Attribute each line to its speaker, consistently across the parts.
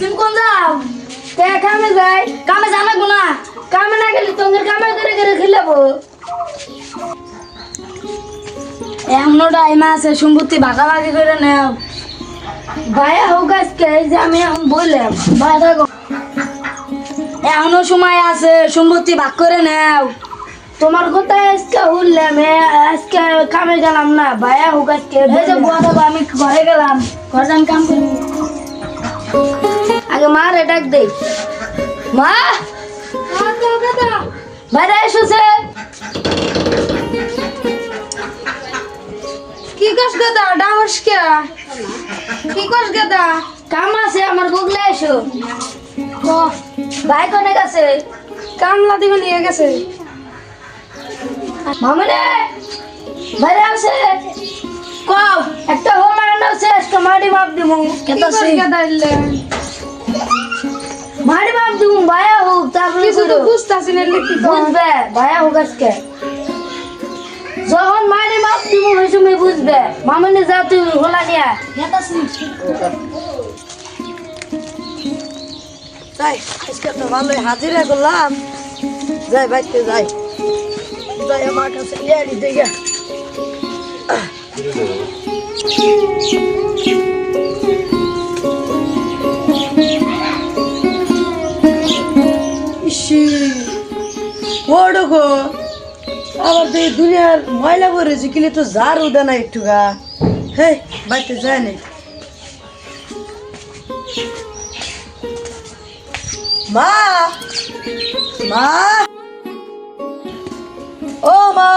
Speaker 1: তুমি কোন যাও তে কামে যাই কামে জানা গুনা কামে না গেলে তোমাদের কামে করে করে খেলাবো এমন টাইম আছে সম্পত্তি ভাগাভাগি করে নাও ভাইয়া হোক আজকে যে আমি এখন বললাম ভাই দেখো এখনো সময় আছে সম্পত্তি ভাগ করে নাও তোমার কথা আজকে উঠলাম আজকে কামে গেলাম না ভাইয়া হোক আজকে আমি ঘরে গেলাম ঘরে যান কাম করি আগে মার ডাক দে মা বাইরে এসেছে
Speaker 2: কি কস গেদা ডাঙস কে কি কস গেদা
Speaker 1: কাম আছে আমার গুগলে এসো ভাই কোনে গেছে
Speaker 2: কামলা দিকে নিয়ে গেছে
Speaker 1: মামনে বাইরে আছে কও একটা হোম রান্না শেষ তো মাটি মাপ দিমু
Speaker 2: কি কস গেদা ইল্লে
Speaker 1: মাটি মাপ দিমু ভাইয়া হোক তারপরে
Speaker 2: কিছু তো বুঝতাছি না কি কস
Speaker 1: বুঝবে ভাইয়া হোক আজকে যখন মাটি মাপ দিমু ওই সময় বুঝবে মামনে যাও তুই হোলা নিয়া
Speaker 3: যাই আজকে তো ভালোই হাজিরা করলাম যাই বাইতে যাই যাই আমার কাছে নিয়ে নিতে গে ইসি ওড়ো গো আবার তো এই দুনিয়ার ময়লা করেছে কিলে তো ঝাড়ু দেয় না একটু গা হে বাইতে যায় না মা মা ও মা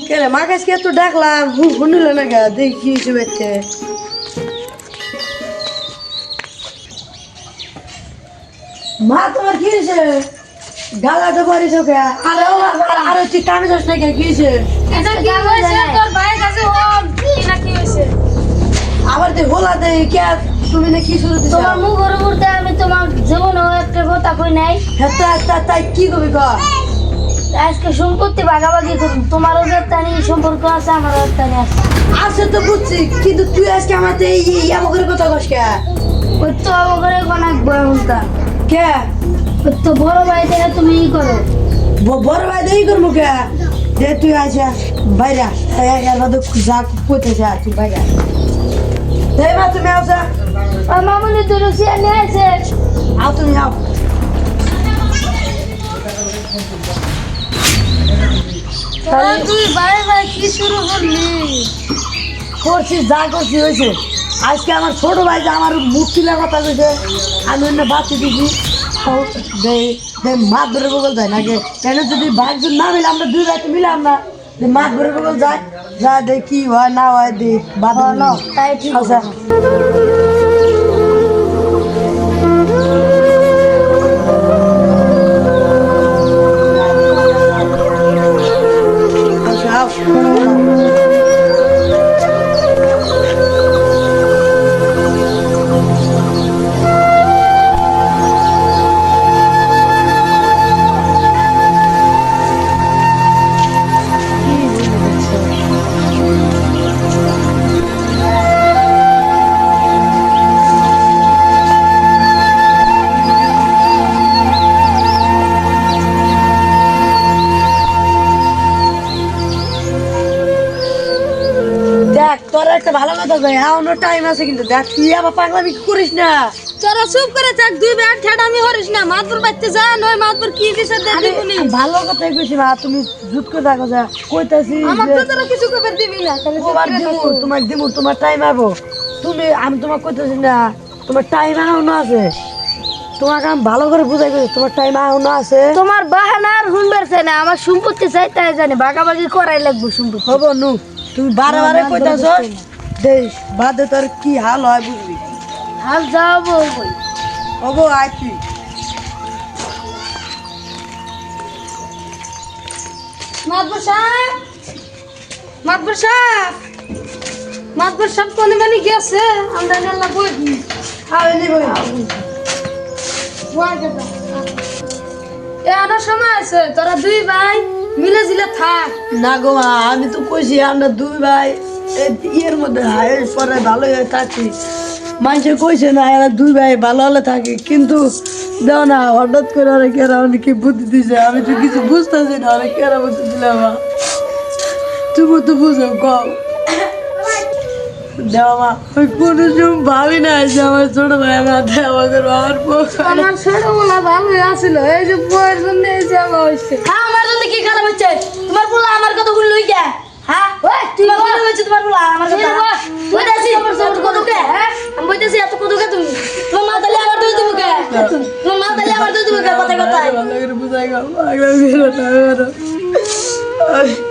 Speaker 3: কে রে মা কাছে তো ডাকলাম শুনিল না গা দেখি হিসেবে মা তোমার কি হয়েছে গালাতে পারিস ওকে আরে ও আরে তুই কানে যাস না কে কি হয়েছে
Speaker 2: এটা কি হইছে তোর ভাইয়ের কাছে হোম কি না কি হইছে
Speaker 3: আবার তুই হোলা দে কে তুমি না কি শুরু দিছ
Speaker 1: তোমার মুখ ঘুরে ঘুরতে আমি তোমার জীবনে একটা কথা কই নাই
Speaker 3: হ্যাঁ তাই কি কবি ক
Speaker 1: আজকে সম্পত্তি ভাগাভাগি করুন তোমারও বেতানি সম্পর্ক আছে আমারও বেতানি আছে
Speaker 3: আছে তো বুঝছি কিন্তু তুই আজকে আমাতে এই আমাদের কথা কস কে
Speaker 1: ওই তো আমার অনেক বড় হুলতা
Speaker 3: কে
Speaker 1: ওই তো বড় ভাই দেখে তুমি ই করো
Speaker 3: বড় ভাই দেই করবো কে যে তুই আসা বাইরা এর মধ্যে যা কোথায় যা তুই বাইরা দেই মা তুমি আসা
Speaker 1: আর মামুনি তো রুসিয়া নিয়ে আছে
Speaker 3: আও তুমি আও
Speaker 2: তুই ভাই ভাই কি শুরু করলি
Speaker 3: করছি যা করছি হয়েছে আজকে আমার ছোট ভাই যে আমার মুখ তুলার কথা কইছে আমি অন্য বাচ্চা দিছি মাছ ধরে বগল যায় নাকি কেন যদি বাইক যদি না মিলে আমরা দুই রাতে মিলাম না যে মাছ ধরে বগল যায় যা দেখ কি হয় না হয় দেখ বাদ
Speaker 1: তাই ঠিক
Speaker 3: আচ্ছা দেখ তোর একটা ভালো কথা কই এখনো টাইম আছে কিন্তু দেখ তুই আবার পাগলামি করিস না
Speaker 2: তোরা চুপ করে থাক দুই ব্যাট ঠেট আমি হরিস না মাতবর বাইতে যা নয় মাতবর কি বিচার দে দিবনি
Speaker 3: ভালো কথাই কইছি মা তুমি জুত করে থাকো যা কইতাছি
Speaker 2: আমার তো তোরা কিছু কবে দিবি না তাহলে চুপ
Speaker 3: তোমার
Speaker 2: করে
Speaker 3: দিমু
Speaker 2: থাকো।
Speaker 3: তোমার টাইম আবো তুমি আমি তোমার কইতাছি না তোমার টাইম এখনো আছে তোমাকে আমি ভালো করে বুঝাই কইছি তোমার টাইম এখনো আছে
Speaker 1: তোমার বাহানা আর শুনবার চাই না আমার সম্পত্তি চাই তাই জানি ভাগাভাগি করাই লাগবে সম্পত্তি
Speaker 3: হবো নু তুমি বারে বারে কইতাছ দেখ বাদে তোর কি হাল হয় বুঝবি
Speaker 1: হাল যাবো বই
Speaker 3: হবো আয় তুই
Speaker 2: মাতবর সাহেব মাতবর সাহেব মাতবর সাহেব কোনে মানে গেছে আমরা নালা বই
Speaker 3: আরে নিবই
Speaker 2: এর সময় আছে তোরা দুই ভাই মিলে জিলে থাক
Speaker 3: না গো মা আমি তো কইছি আমরা দুই ভাই এর মধ্যে হাই পরে ভালোই হয়ে থাকি মানুষে কইছে না এরা দুই ভাই ভালো হলে থাকে, কিন্তু দাও না হঠাৎ করে অনেক এরা অনেকে বুদ্ধি দিছে, আমি তো কিছু বুঝতেছি না অনেক এরা বুদ্ধি দিলাম। তুমি তো বুঝো কম দেওয়া ওই কোনো সময় ভাবি না যে আমার ছোট ভাই আমার দেওয়া করবো আমার
Speaker 2: আমার ছোটবেলা ভালোই আছিল, এই যে বইয়ের জন্য এই যে আমার হয়েছে।
Speaker 1: হ্যাঁ আমার জন্য কি খারাপ হচ্ছে? তোমার পোলা আমার কথা ভুল লই গে। হ্যাঁ ওই তুই বলে হচ্ছে তোমার পোলা আমার কথা বইতাছি এত কত কে? হ্যাঁ আমি বইতাছি এত কত কে? তুমি তোমার মা তাহলে আমার দোষ দিব কে? তোমার মা তাহলে আমার দোষ দিব কে? কথা কথা
Speaker 3: বুঝাই গেল।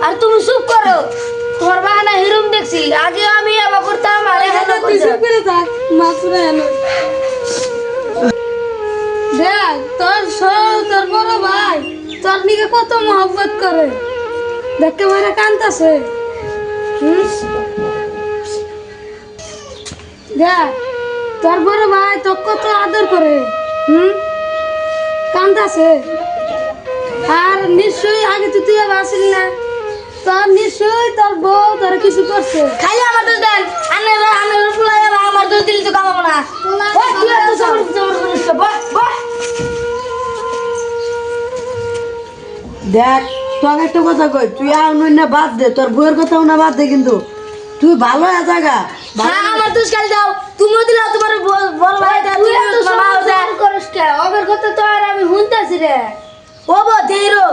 Speaker 1: আর তুমি চুপ করো, তোমার বাহানা হিরুম দেখছি, আগে আমি আবার করতাম আর এখন
Speaker 2: তুই চুপ করে থাক, মাছরা এলো। দেখ তোর বড় ভাই তোর নিকে কত মহব্বত করে, দেখতে মারে কান্দাছে। দেখ তোর বড় ভাই তোর কত আদর করে, কান্দাছে। আর নিশ্চয়ই আগে তো তুই আসিলি না, তোর নিশ্চয়ই তোর বউ তোর কিছু করছে।
Speaker 1: খালি আমার দোষ দেন, আনের পোলা আমার দোষ দিলে তো কামাবো না। ওই তুই এত জবর করিস তো, বস বস।
Speaker 3: দেখ তোর একটা কথা কই, তুই আর না বাদ দে, তোর বউয়ের কথাও না বাদ দে, কিন্তু তুই ভালো জায়গা
Speaker 1: হ্যাঁ আমার দোষ খালি দাও, তুমিও দিলা তোমার বড় ভাইটা,
Speaker 2: তুই
Speaker 1: তুমি
Speaker 2: এত
Speaker 1: তোমার মা
Speaker 2: সমালোচনা করিস কে? ওদের কথা তো আর আমি শুনতেছি রে।
Speaker 1: ও বো দেইরো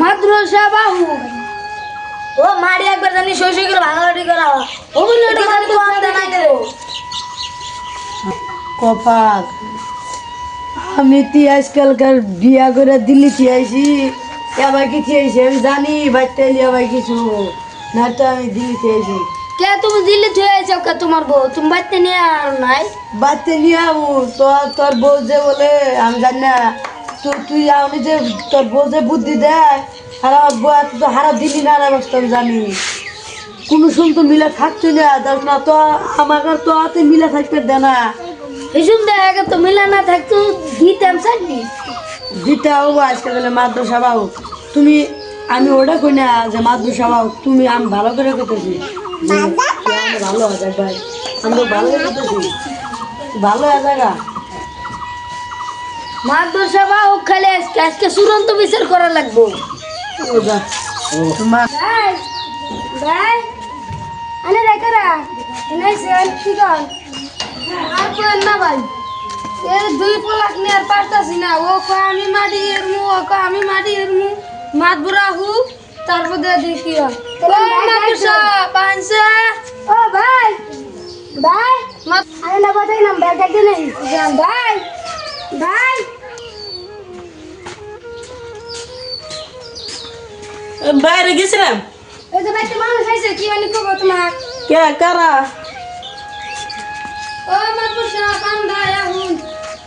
Speaker 2: মাদ্রাসা বাহু
Speaker 1: ও মারি একবার জানি সই সই করে ভাঙালাটি করা ও বললো জানি তো আনতে নাই দেবো।
Speaker 3: কপাল। আমি তুই আজকালকার বিয়া করে দিল্লিতে আইছি, এবার কিছু আইছি আমি জানি বাচ্চা এবার কিছু না, তো আমি দিল্লিতে আইছি
Speaker 1: কে তুমি দিল্লি থুয়ে আইছো কে? তোমার বউ তুমি বাড়িতে নিয়ে আর নাই?
Speaker 3: বাচ্চা নিয়ে আমু তোর বউ যে বলে আমি জানি না, তুই আমি যে তোর বউ যে বুদ্ধি দেয় আর আমার বউ এত তো হারা দিলি না রে বসতে আমি জানি কোনো সময় তো মিলে থাকছো না, দেখ না তো আমাকে তো হাতে মিলে থাকতে দে না।
Speaker 1: হিসুম দেখা তো মিলা না থাকতো দিতাম চাকরি।
Speaker 3: দিতে হবো আজকে তাহলে মাদ্রাসা বাবু তুমি, আমি ওটা কই না যে মাদ্রাসা বাবু তুমি, আমি ভালো করে করতেছি ভালো আছে ভাই, আমি তো ভালো করতেছি ভালো আছে গা।
Speaker 1: মাদ্রাসা বা ও খালি আজকে চূড়ান্ত বিচার করা লাগবো।
Speaker 3: তোমার
Speaker 2: ভাই ভাই আরে রেখারা এনাইছেন কি কর আর কোন না ভাই, এর দুই পোলাক নিয়ে আর পারতাছি না। ও কয় আমি মাটি এরমু, ও কয় আমি মাটি এরমু, মাতবুরা হু তারপর দেখি ও মাদ্রাসা পাঁচা। ও ভাই ভাই আরে না কথাই নাম ব্যাগ দেখতে নেই ভাই ভাই
Speaker 3: বাইরে গেছিলাম।
Speaker 2: এই যে বাইতে মানুষ আইছে, কি মানে কব তোমার?
Speaker 3: কে কারা?
Speaker 2: ও মাদ্রাসা কান্দা এখন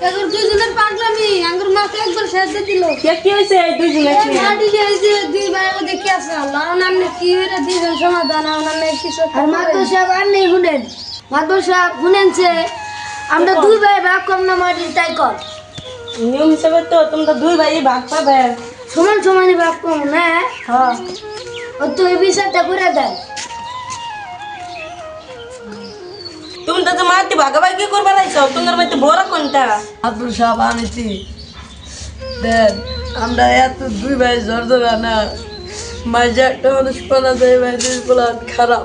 Speaker 2: এগুর দুজনের পাগলামি আঙ্গুর মাকে একবার শেষ দিল।
Speaker 3: কি হয়েছে দুজনে?
Speaker 2: এই মাটি যে এই যে দুই ভাই মধ্যে কি আছে আল্লাহ নামে কি হইরা দিবেন সমাধান নামে কিছু।
Speaker 1: আর মাদ্রাসা আর নেই শুনেন, মাদ্রাসা শুনেনছে আমরা দুই ভাই ভাগ কম না মাটি তাই কর।
Speaker 3: নিয়ম হিসাবে তো তোমরা দুই ভাই ভাগ পাবে।
Speaker 1: সমান সমানই ভাগ কম না?
Speaker 3: হ্যাঁ
Speaker 1: ও তো এই বিষয়টা করে দেয়।
Speaker 4: তুমি তো মাটি ভাগাভাগি করবার আইছো, তোমার মধ্যে বড় কোনটা?
Speaker 3: আব্দুল সাহেব আনিছি দেন, আমরা এত দুই ভাই জ্বর ধরা না, মাঝে একটা মানুষ পালা যায় ভাই দুই পোলা খারাপ,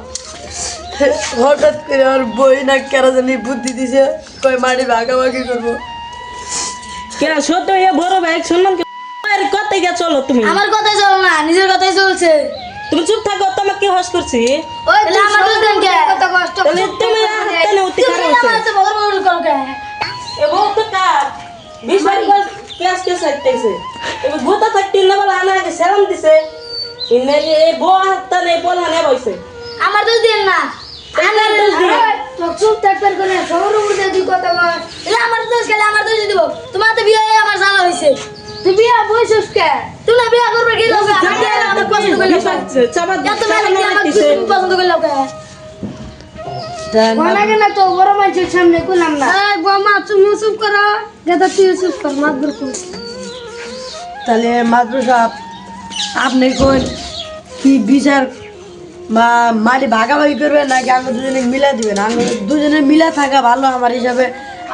Speaker 3: হঠাৎ করে আমার বই না কেরা জানি বুদ্ধি দিছে কয় মাটি ভাগাভাগি করবো।
Speaker 4: কে সত্য এ বড় ভাই সম্মান কথা গে চলো তুমি।
Speaker 1: আমার কথাই চলো না, নিজের কথাই চলছে।
Speaker 4: তুমি চুপ থাকো, তোমাকে কি হস করছি?
Speaker 1: ওই তাহলে আমার দোষ দেন কে?
Speaker 2: কত কষ্ট
Speaker 4: তাহলে তুমি হাতে না উঠতে
Speaker 1: তুমি
Speaker 4: কারো
Speaker 1: আমার তো বড় বড় করো কে?
Speaker 4: এ বউ তো কার 20 বার কেস আইতেছে, এবার গোটা থাকতে না বলা আনা আগে সেরাম দিছে, ইনে এই বউ হাতটা নেই পলা নে বইছে।
Speaker 1: আমার দোষ দেন না,
Speaker 4: আমার দোষ দিন।
Speaker 1: তো চুপ থাকবেন কোন সবর উপরে দুই কথা বল। এলা আমার দোষ গেলে আমার দোষ দিব। তোমার তো বিয়ে হয়ে আমার জানা হইছে, তুই বিয়ে বইছস কে? তুই না বিয়ে করবে কি লোক? আমি আমার পছন্দ করলাম
Speaker 4: চাবা
Speaker 1: এত মেলে কি আমার কিছু পছন্দ করলাম কে?
Speaker 3: দেন
Speaker 1: মনে না তো বড় মানুষের সামনে কইলাম না।
Speaker 2: এই বাবা তুমি চুপ করো, যেটা তুই চুপ কর মাতবুর কো।
Speaker 3: তাহলে মাদ্রাসা আপনি কোন কি বিচার মাটি ভাগাভাগি করবেন নাকি আমরা দুজনে মিলা দিবেন? আমরা দুজনে মিলা থাকা ভালো আমার হিসাবে।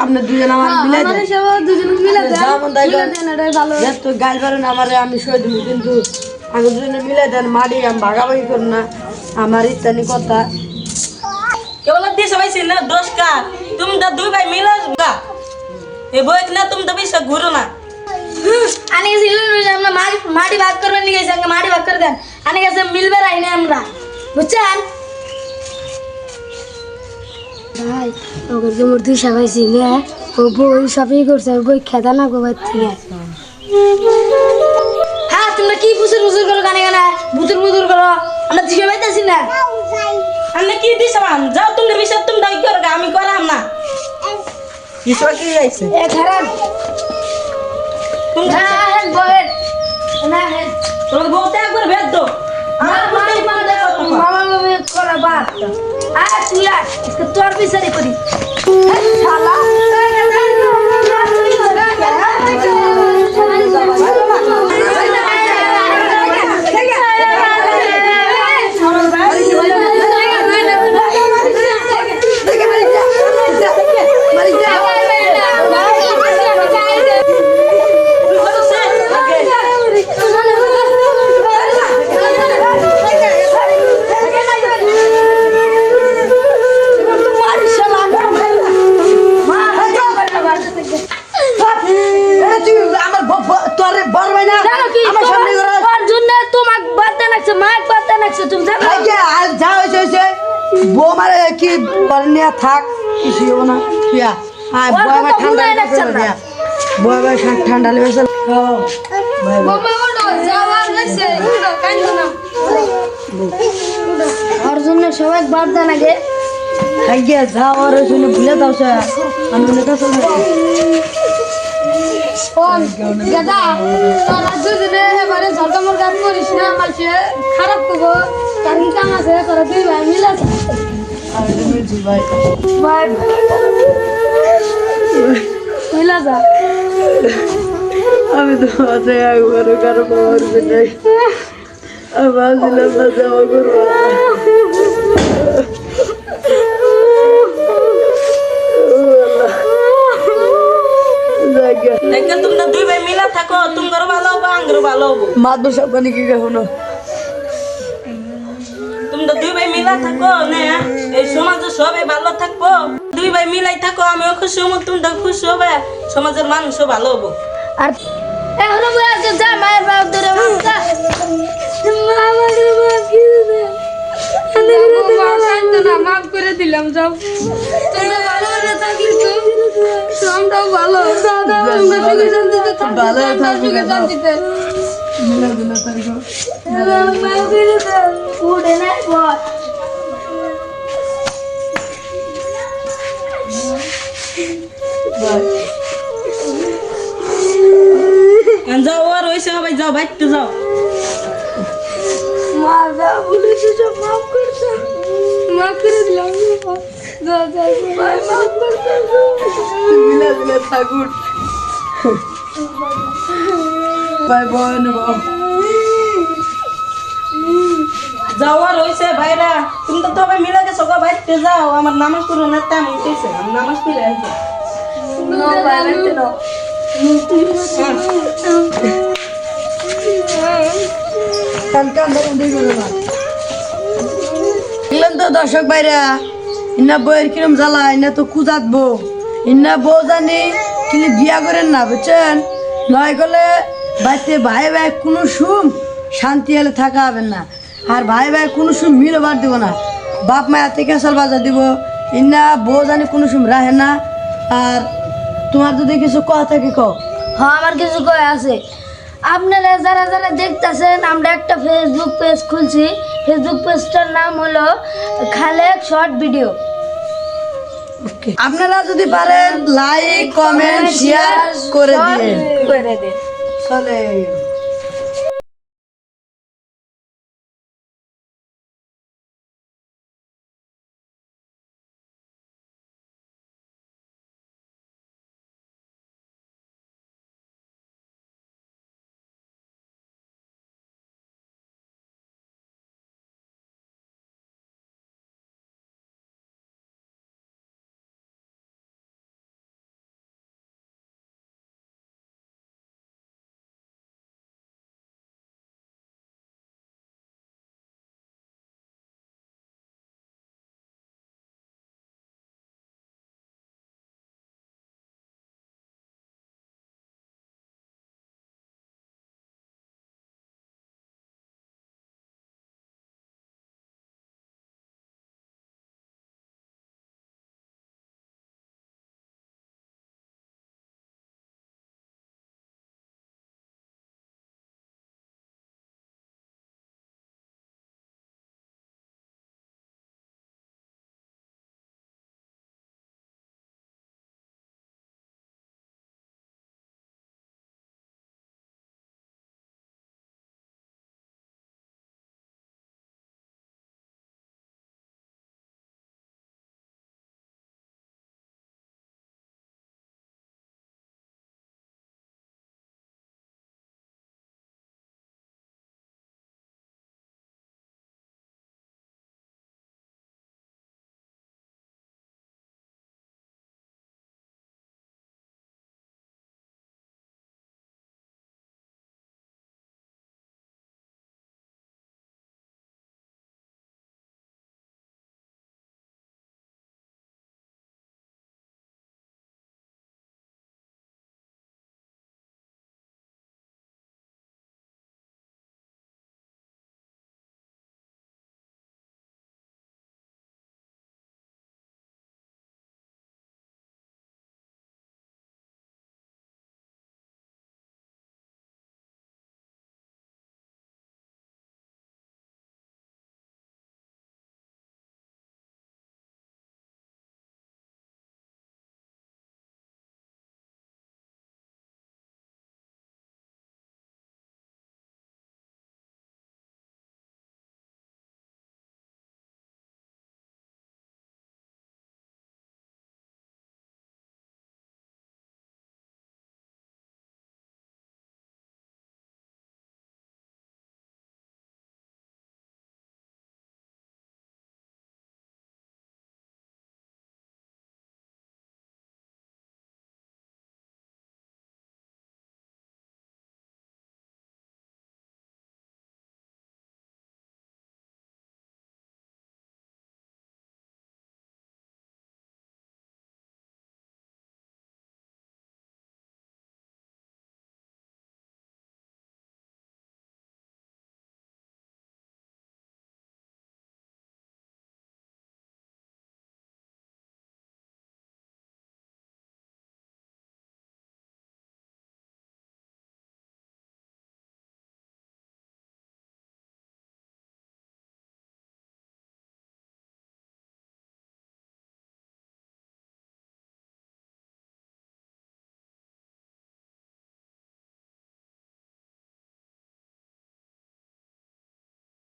Speaker 3: আপনার দুজন আমার মিলা
Speaker 2: আমার
Speaker 3: দেন।
Speaker 2: হিসাবে দুজনে মিলে দেন,
Speaker 3: যেমন তাই
Speaker 2: মিলে দেন, এটাই ভালো।
Speaker 3: তো গাছ পারেন আমারে, আমি সই দিব, কিন্তু আমি দুজনে মিলে দেন মাটি, আমি ভাগাভাগি করুন না, আমার ইত্যাদি কথা।
Speaker 4: কেবল দিয়ে সবাই না দোষ কার? তুমি তো দুই ভাই মিলে গা এ বই না, তুমি তো বেশি ঘুরো না।
Speaker 1: আনে গেছে আমরা মাটি ভাগ করবেন নিয়ে গেছে, মাটি ভাগ করে দেন। আনে গেছে মিলবে রাই না আমরা, বুঝছেন?
Speaker 2: ভাই ওকে জমুর দুই সাবাইছি গে, ও বই সবই করছে, ওর বই খেদা না গোবার থেকে।
Speaker 1: হ্যাঁ তোমরা কি ফুসুর ফুসুর করো, কানে কানে বুতুর বুতুর করো, আমরা দিশে পাইতেছি না।
Speaker 4: আমি কি দিস যাও, তুমি বিষয় তুমি দাবি করো, আমি করাম না। বিষয় কি যাইছে
Speaker 1: এ খারাপ
Speaker 4: তুমি
Speaker 1: না হেন বহেন না হেন
Speaker 4: তোর বউতে একবার ভেদ দো। আমার বউতে একবার দাও তোমার।
Speaker 1: মামা মামি করা বাদ আয় তুই আয়, আজকে তোর বিচারে করি। এই শালা
Speaker 3: তোরে বড় ভাই না
Speaker 1: জানো কি
Speaker 3: আমার সামনে করে
Speaker 1: তোর জন্য তোমাক বাদ নাকছে, মাক বাদ নাকছে, তুমি জানো?
Speaker 3: আর যা হয়েছে বউ মারে কি বলনিয়া থাক, কিছু হবো না। পিয়া আর
Speaker 1: ওর
Speaker 3: বউ আমার
Speaker 1: কথা
Speaker 3: ঠান্ডা
Speaker 1: শুনাই যাচ্ছে না।
Speaker 3: দিয়া বউ আমার ঠান্ডা লেগেছে।
Speaker 2: বোমা ওঠো, যাওয়ার লাগছে, উঠো, কান্দো না।
Speaker 1: ওর জন্য সবাই বাদ দেন আগে।
Speaker 3: খাইয়া যা আর শুনে ভুলে দাও স্যার, আমি মনে কাছে
Speaker 2: শোন, গেদা, তোরা দুজনে এবারে ঝলকামর কাজ করিস না, মাসে খারাপ করবো। তার কি কাম আছে? তোরা দুই ভাই মিলে যা।
Speaker 3: ভাই
Speaker 1: ভাই মিলা যা।
Speaker 3: আমি তো আছে একবার কারো পাওয়ার নাই, আমি ভাবছিলাম না যাওয়া করবো।
Speaker 4: দেখে তোমরা দুই ভাই মিলা থাকো, তোমার ভালো হবো, আঙ্গর ভালো হবো।
Speaker 3: মাদব সাবানি কি কখনো
Speaker 4: তোমরা দুই ভাই মিলা থাকো না, এই সমাজে সবাই ভালো থাকবো। দুই ভাই মিলাই থাকো, আমিও খুশি হবো, তোমরা খুশি হবে, সমাজের মানুষও ভালো হবো।
Speaker 1: আর এখনো বয়স যা মায়ের বাপ ধরে বাচ্চা
Speaker 2: মাফ করে দিলাম, যাও। তোমরা ভালো হলে থাকলে তো আমরাও ভালো। তোমরা সুখে শান্তিতে থাকো,
Speaker 3: ভালো
Speaker 2: আমরাও
Speaker 3: থাকবো
Speaker 2: সুখে
Speaker 3: কেন?
Speaker 2: শান্তিতে।
Speaker 1: উঠে নাই বল
Speaker 4: যাও, আর হয়েছে সবাই যাও, বাইতে যাও।
Speaker 1: মা যা বলেছি সব মাফ করছে।
Speaker 2: মাফ করে দিলাম, যাও, যাও,
Speaker 1: ভাই মাফ করছে।
Speaker 3: মিলা মিলা থাকুন ভাই বোন।
Speaker 4: যাও, আর হয়েছে ভাইরা, তুমি তো সবাই মিলে গেছো গো, বাইতে যাও। আমার নামাজ পড়ো না, তেমন উঠেছে, আমি নামাজ পড়ে আসি।
Speaker 1: নো ভাই বাইতে নো।
Speaker 3: দেখলেন তো দর্শক ভাইরা, ইন্না বইয়ের কিরম জ্বালা, ইন্না তো কুজাত বউ, ইন্না বউ জানি কিন্তু বিয়া করেন না, বুঝছেন? নয় করলে বাড়িতে ভাই ভাই কোনো সুম শান্তি হলে থাকা হবে না, আর ভাই ভাই কোনো সুম মিল বার দিব না, বাপ মায়া থেকে চাল বাজার দিব। ইন্না বউ জানি কোনো সুম রাহে না। আর তোমার যদি কিছু কথা থাকে কও।
Speaker 1: হ্যাঁ আমার কিছু কয় আছে। আপনারা যারা যারা দেখতেছেন, আমরা একটা ফেসবুক পেজ খুলছি। ফেসবুক পেজটার নাম হলো খালেক শর্ট ভিডিও।
Speaker 3: আপনারা যদি পারেন লাইক কমেন্ট শেয়ার করে দিন।
Speaker 1: করে দিন।
Speaker 3: চলে